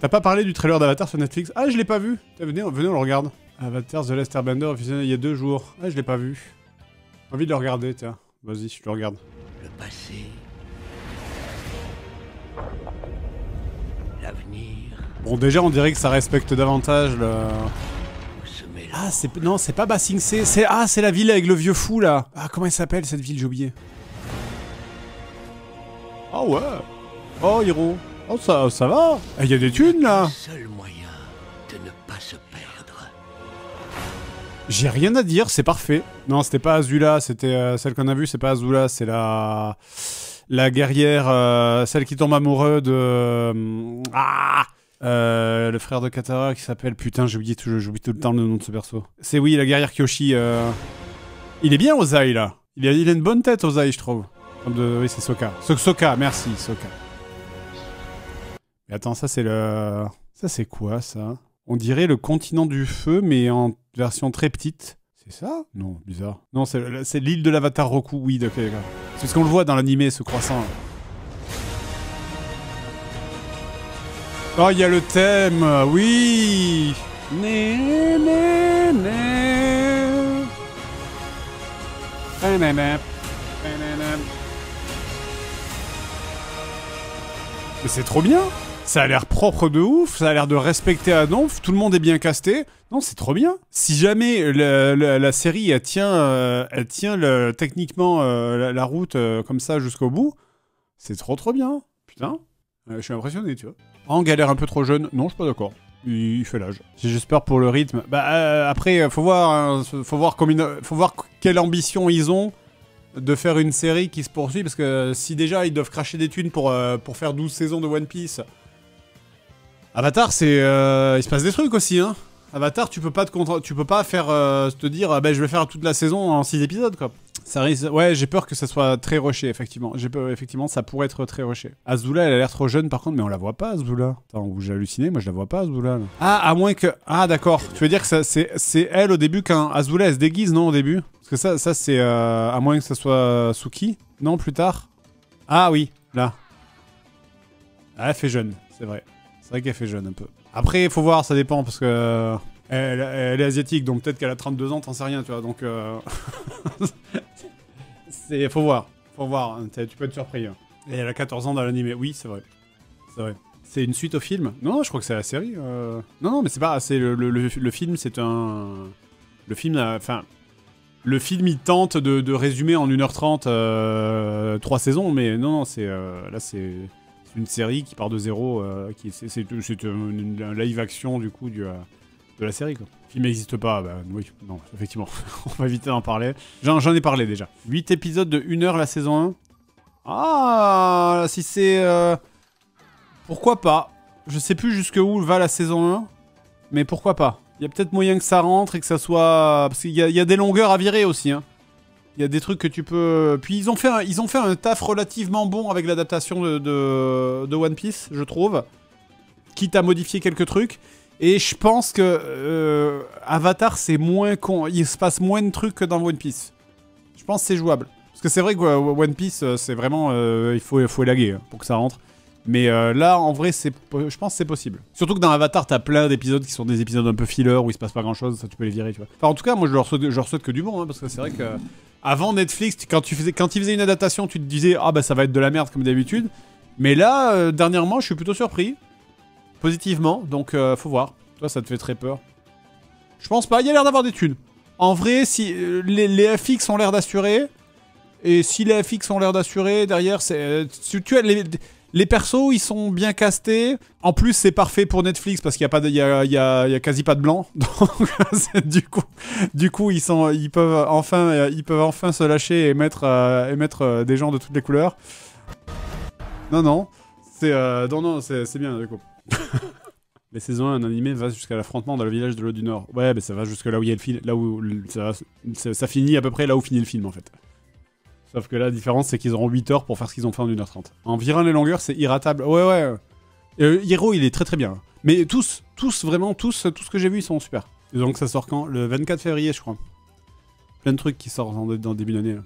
T'as pas parlé du trailer d'Avatar sur Netflix? Ah, je l'ai pas vu. Venez, on le regarde. Avatar The Last Airbender officiel il y a 2 jours. Ah, je l'ai pas vu. Envie de le regarder, tiens. Vas-y, je le regarde. Le passé. L'avenir. Bon, déjà, on dirait que ça respecte davantage le... Se mélange. Ah, c'est... Non, c'est pas Ba Sing Se. C'est la ville avec le vieux fou, là. Ah, comment elle s'appelle, cette ville? J'ai oublié. Ah ouais. Oh, Hiro. Oh, ça va. Il y a des thunes, là. Le seul moyen de ne pas se perdre. J'ai rien à dire, c'est parfait. Non, c'était pas Azula, c'était celle qu'on a vue, c'est pas Azula, c'est la guerrière, celle qui tombe amoureux de... le frère de Katara qui s'appelle... Putain, j'oublie tout le temps le nom de ce perso. C'est oui, la guerrière Kyoshi. Il est bien Ozai, là. Il a une bonne tête, Ozai, je trouve. Oui, c'est Sokka. Sokka, merci, Sokka. Mais attends, ça c'est le... Ça c'est quoi, ça? On dirait le continent du feu, mais en version très petite. C'est ça? Non, bizarre. Non, c'est l'île de l'Avatar Roku, oui, d'accord. C'est parce qu'on le voit dans l'animé, ce croissant. Là. Oh, il y a le thème, oui. Mais c'est trop bien. Ça a l'air propre de ouf, ça a l'air de respecter à donf, tout le monde est bien casté. Non, c'est trop bien. Si jamais la série, elle tient techniquement la route comme ça jusqu'au bout, c'est trop bien. Putain, je suis impressionné, tu vois. En galère un peu trop jeune, non, je suis pas d'accord. Il fait l'âge. J'espère pour le rythme. Bah après, faut voir quelle ambition ils ont de faire une série qui se poursuit, parce que si déjà ils doivent cracher des thunes pour faire 12 saisons de One Piece... Avatar, c'est... il se passe des trucs aussi, hein. Avatar, tu peux pas faire... te dire, je vais faire toute la saison en 6 épisodes, quoi. Ça risque... Ouais, j'ai peur que ça soit très rushé, effectivement. J'ai peur, effectivement, ça pourrait être très rushé. Azula, elle a l'air trop jeune, par contre, mais on la voit pas, Azula. Attends, où j'ai halluciné, moi je la vois pas, Azula, là. Ah, à moins que... Ah, d'accord. Tu veux dire que c'est elle, au début, quand Azula, elle se déguise, non, au début? Parce que ça c'est... à moins que ça soit Suki? Non, plus tard? Ah, oui, là. Ah, elle fait jeune, c'est vrai. C'est vrai qu'elle fait jeune un peu. Après, il faut voir, ça dépend, parce que... Elle est asiatique, donc peut-être qu'elle a 32 ans, t'en sais rien, tu vois, donc... Faut voir, hein, tu peux être surpris. Hein. Et elle a 14 ans dans l'animé, oui, c'est vrai. C'est vrai. C'est une suite au film? Non, je crois que c'est la série. Non, mais c'est pas... C'est le film, c'est un... Le film, enfin... Le film, il tente de résumer en 1h30 3 saisons, mais non, c'est... là, c'est... une série qui part de zéro, c'est un live action du coup de la série quoi. Le film n'existe pas, bah oui, non, effectivement, on va éviter d'en parler. J'en ai parlé déjà. 8 épisodes de 1 heure la saison 1. Ah, si c'est... Pourquoi pas? Je sais plus jusqu'où va la saison 1, mais pourquoi pas? Il y a peut-être moyen que ça rentre et que ça soit... Parce qu'il y a des longueurs à virer aussi, hein. Il y a des trucs que tu peux... Puis ils ont fait un taf relativement bon avec l'adaptation de One Piece, je trouve. Quitte à modifier quelques trucs. Et je pense que Avatar, c'est moins con. Il se passe moins de trucs que dans One Piece. Je pense que c'est jouable. Parce que c'est vrai que One Piece, c'est vraiment... il faut élaguer hein, pour que ça rentre. Mais là, en vrai, je pense que c'est possible. Surtout que dans Avatar, t'as plein d'épisodes qui sont des épisodes un peu filler, où il se passe pas grand-chose, ça tu peux les virer, tu vois. Enfin, en tout cas, moi, je leur souhaite que du bon, hein, parce que c'est vrai que... Avant Netflix, quand ils faisaient une adaptation, tu te disais « Ah bah ça va être de la merde comme d'habitude ». Mais là, dernièrement, je suis plutôt surpris. Positivement, donc faut voir. Toi, ça te fait très peur. Je pense pas, il y a l'air d'avoir des thunes. En vrai, si les FX ont l'air d'assurer, et si les FX ont l'air d'assurer, derrière, c'est... tu as les persos, ils sont bien castés. En plus, c'est parfait pour Netflix parce qu'il y a quasi pas de blanc. Donc, du coup, ils peuvent enfin se lâcher et mettre des gens de toutes les couleurs. Non, c'est bien, du coup. Les saisons 1, un animé va jusqu'à l'affrontement dans le village de l'eau du Nord. Ouais, mais ça va jusque là où il y a le film, là où ça finit à peu près là où finit le film en fait. Sauf que là, la différence, c'est qu'ils auront 8 heures pour faire ce qu'ils ont fait en 1h30. En virant les longueurs, c'est irratable. Ouais. Hiro, il est très très bien. Mais tous, vraiment, tout ce que j'ai vu, ils sont super. Et donc ça sort quand? Le 24 février, je crois. Plein de trucs qui sortent dans début d'année.